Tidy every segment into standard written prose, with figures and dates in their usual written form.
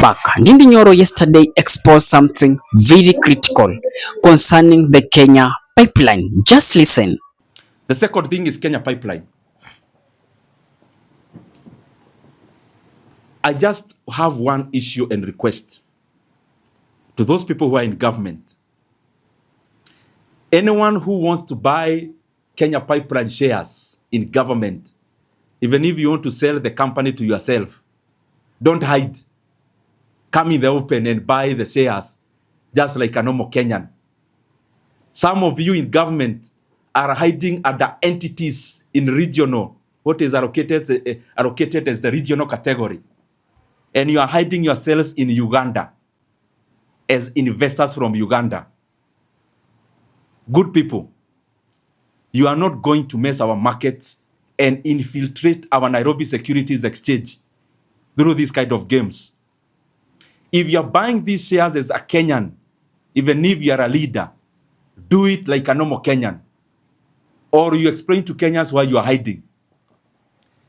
back. Ndindi Nyoro yesterday exposed something very critical concerning the Kenya pipeline. Just listen. The second thing is Kenya pipeline. I just have one issue and request to those people who are in government. Anyone who wants to buy Kenya pipeline shares in government, even if you want to sell the company to yourself, don't hide. Come in the open and buy the shares just like a normal Kenyan. Some of you in government are hiding other entities in regional, what is allocated as the regional category. And you are hiding yourselves in Uganda as investors from Uganda. Good people, you are not going to mess our markets and infiltrate our Nairobi Securities Exchange through these kind of games. If you are buying these shares as a Kenyan, even if you are a leader, do it like a normal Kenyan. Or you explain to Kenyans why you are hiding.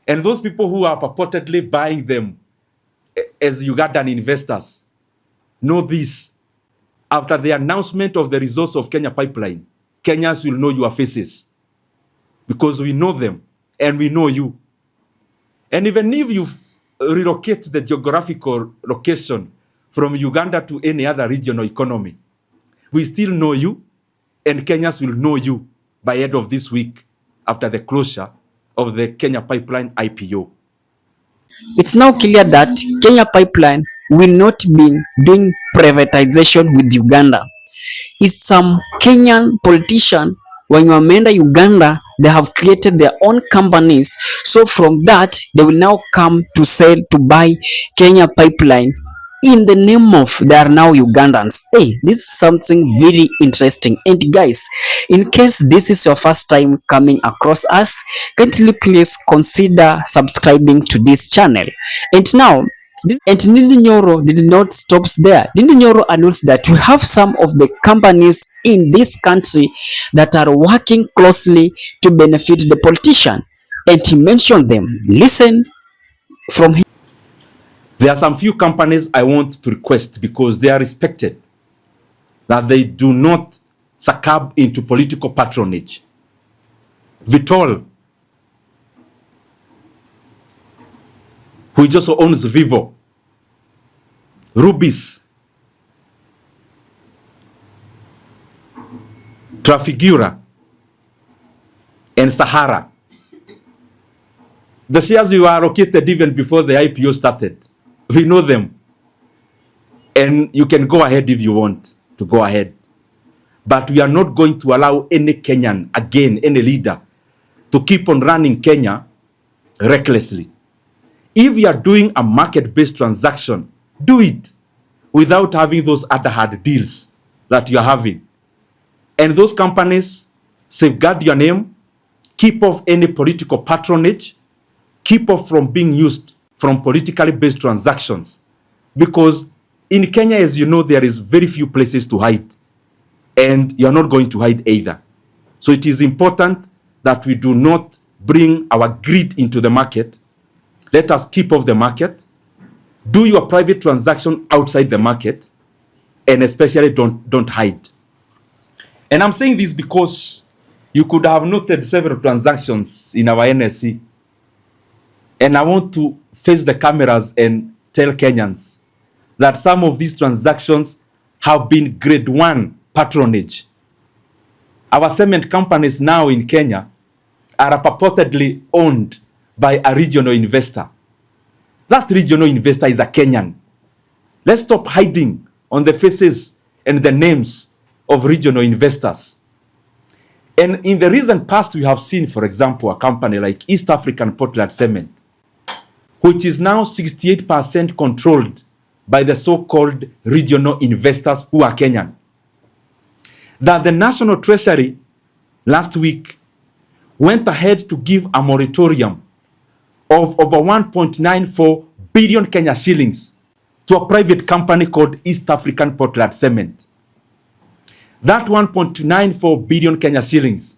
And those people who are purportedly buying them as Ugandan investors, know this. After the announcement of the results of Kenya pipeline, Kenyans will know your faces. Because we know them and we know you. And even if you relocate the geographical location from Uganda to any other regional economy, we still know you, and Kenyans will know you by end of this week after the closure of the Kenya pipeline IPO. It's now clear that Kenya pipeline will not be doing privatization with Uganda. It's some Kenyan politician when you wameenda Uganda, they have created their own companies. So from that, they will now come to sell, to buy Kenya pipeline in the name of they are now Ugandans. Hey, this is something very interesting. And guys, in case this is your first time coming across us, kindly please consider subscribing to this channel. And now, and Ndindi Nyoro did not stop there. Ndindi Nyoro announced that we have some of the companies in this country that are working closely to benefit the politician. And he mentioned them. Listen from him. There are some few companies I want to request because they are respected, that they do not succumb into political patronage. Vitol, who just owns Vivo, Rubis, Trafigura, and Sahara. The shares were allocated even before the IPO started. We know them. And you can go ahead if you want to go ahead. But we are not going to allow any Kenyan, again, any leader, to keep on running Kenya recklessly. If you are doing a market-based transaction, do it without having those other hard deals that you are having. And those companies, safeguard your name, keep off any political patronage, keep off from being used from politically based transactions. Because in Kenya, as you know, there is very few places to hide. And you're not going to hide either. So it is important that we do not bring our greed into the market. Let us keep off the market. Do your private transaction outside the market. And especially don't hide. And I'm saying this because you could have noted several transactions in our NSC. And I want to face the cameras and tell Kenyans that some of these transactions have been grade 1 patronage. Our cement companies now in Kenya are purportedly owned by a regional investor. That regional investor is a Kenyan. Let's stop hiding on the faces and the names of regional investors. And in the recent past, we have seen, for example, a company like East African Portland Cement, which is now 68% controlled by the so-called regional investors who are Kenyan. That the National Treasury last week went ahead to give a moratorium of over 1.94 billion Kenya shillings to a private company called East African Portland Cement. That 1.94 billion Kenya shillings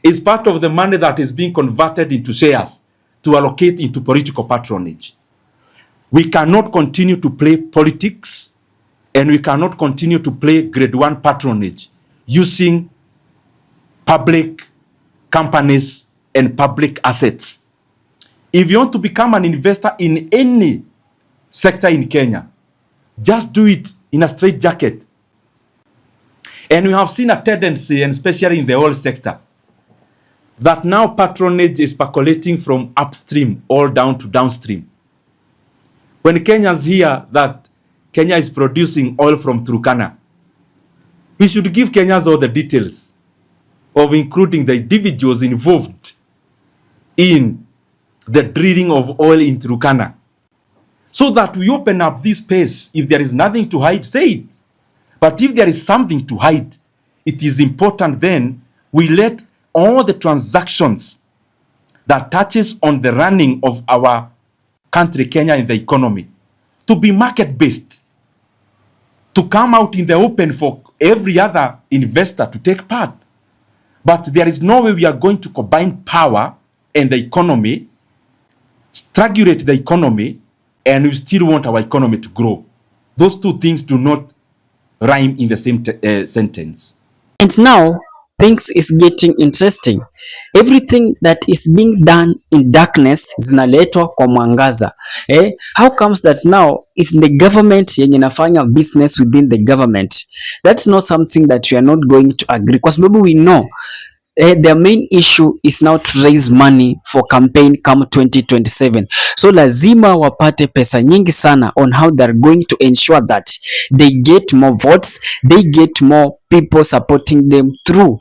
is part of the money that is being converted into shares to allocate into political patronage. We cannot continue to play politics, and we cannot continue to play grade 1 patronage using public companies and public assets. If you want to become an investor in any sector in Kenya, just do it in a straight jacket. And we have seen a tendency, and especially in the oil sector, that now patronage is percolating from upstream all down to downstream. When Kenyans hear that Kenya is producing oil from Turkana, we should give Kenyans all the details of including the individuals involved in the drilling of oil in Turkana, so that we open up this space. If there is nothing to hide, say it. But if there is something to hide, it is important then we let all the transactions that touches on the running of our country, Kenya, in the economy, to be market-based, to come out in the open for every other investor to take part. But there is no way we are going to combine power and the economy, strangulate the economy, and we still want our economy to grow. Those two things do not rhyme in the same sentence. And now things is getting interesting. Everything that is being done in darkness zinaletwa kwa mwangaza. How comes that now it's the government yenye inafanya business within the government? That's not something that we are not going to agree, kwa sababu we know their main issue is now to raise money for campaign come 2027. So lazima wapate pesa nyingi sana on how they're going to ensure that they get more votes, they get more people supporting them through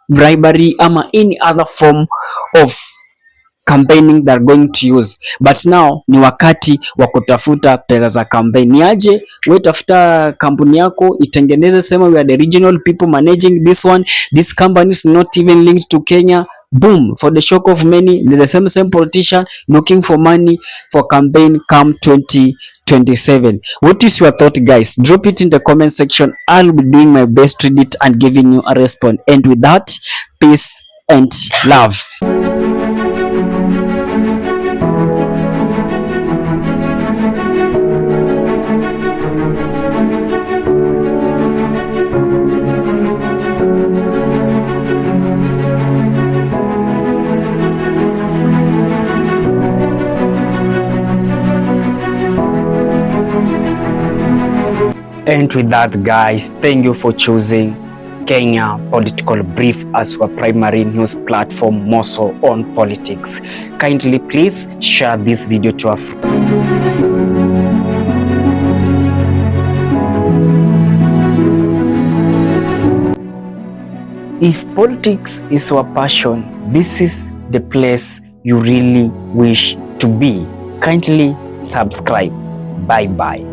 bribery ama any other form of campaigning they're going to use. But now ni wakati wa kutafuta pesa za campaign. Ni aje we tafuta kampuni yako itengeneze, sema we are the regional people managing this one, this company is not even linked to Kenya. Boom, for the shock of many, the same politician looking for money for campaign come 2027. What is your thought, guys? Drop it in the comment section. I'll be doing my best to read it and giving you a response. And with that, peace and love. And with that, guys, thank you for choosing Kenya Political Brief as your primary news platform, more so on politics. Kindly please share this video to a friend. If politics is your passion, this is the place you really wish to be. Kindly subscribe. Bye bye.